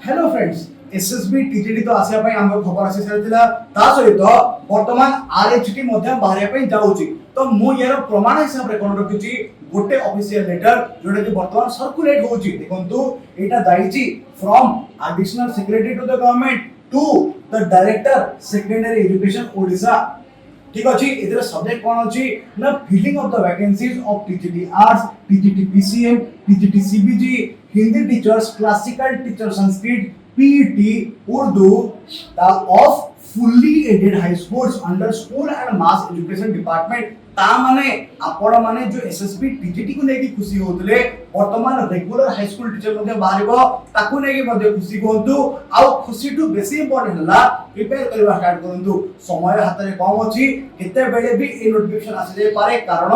Hello friends SSB TGT तो आसिया पई हमको खबर आसी सारथिला ता सहित वर्तमान आरएचटी मध्ये बाहरिया पई जाउची तो मु यार प्रमाण हिसाब रे कोन रखिची गोटे ऑफिशियल लेटर जोडे कि वर्तमान सर्कुलेट होची देखंतु एटा जाईची from additional secretary to the government to the director secondary education Odisha ठीक अछि इधर सब्जेक्ट कोन अछि ना filling of the vacancies of TGT arts TGT PCM TGT CBG Hindi teachers classical teacher Sanskrit PET Urdu of fully aided high schools under school and mass education department ता माने आपण माने जो एसएसबी टीजीटी को लेके खुशी होतले वर्तमान रेगुलर हाई स्कूल टीचर मध्ये बाहरिबो ताकू लेके मध्ये खुशी होंतु आ खुशी टू बेसी इंपोर्टेंट हला प्रिपेयर करबा स्टार्ट करंतु समय हातरे कम अछि केते बेले भी ए नोटिफिकेशन आसी जाय पारे कारण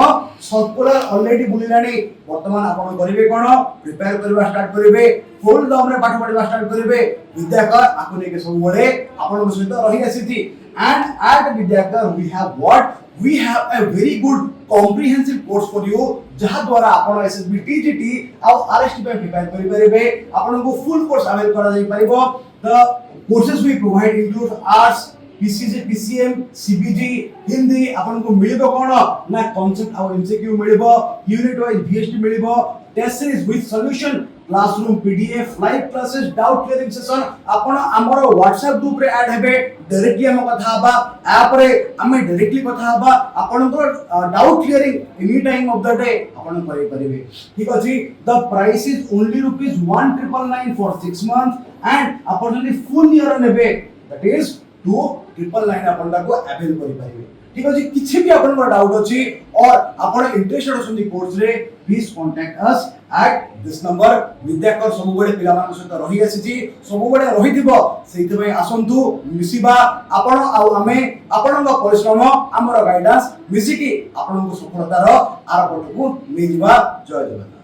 सर्कुलर ऑलरेडी बुलिलानी वर्तमान आपण करिवे कोन प्रिपेयर करबा स्टार्ट करिवे फुल दम रे पाठ पढिबा स्टार्ट करिवे विद्याकर आकु लेके सब बडे आपण सहित रही आसीथि and at Widyakar we have a very good comprehensive course for you जहा द्वारा आपण एसएसबी टीजीटी आ आरएसटी पे प्रिपेयर करि परिबे आपण को फुल कोर्स अवेल करा जाई परिबो the courses we provide include arts PCG PCM CBG Hindi आपण को मिलिबो कोन ना कांसेप्ट आ एमसीक्यू मिलिबो यूनिट वाइज वीएसटी मिलिबो test series with solution classroom PDF live classes doubt clearing session आपण हमर व्हाट्सएप ग्रुप रे ऐड हेबे डायरेक्टली हम कथा हबा ऐप रे हमें डायरेक्टली कथा हबा आपण को doubt clearing any time of the day आपण करि परिबे ठीक अछि the price is only ₹1999 for 6 months and opportunity full year नेबे दैट इज 2999 आपण को अवेल करि परिबे ठीक अछि किछि भी आपण को डाउट अछि और आपण इंटरेस्टेड होसंदी कोर्स रे please contact us at this number विद्याकर सब बडे पिला मान सहित रही आसी सब बडे रहिथिबो सेति पय आसंतु मिसिबा आपण आ हमें आपण को परिश्रम हमर गाइडेंस मिसिकी आपण को सफलतार आर पटको नै जिबा जय जगन्नाथ।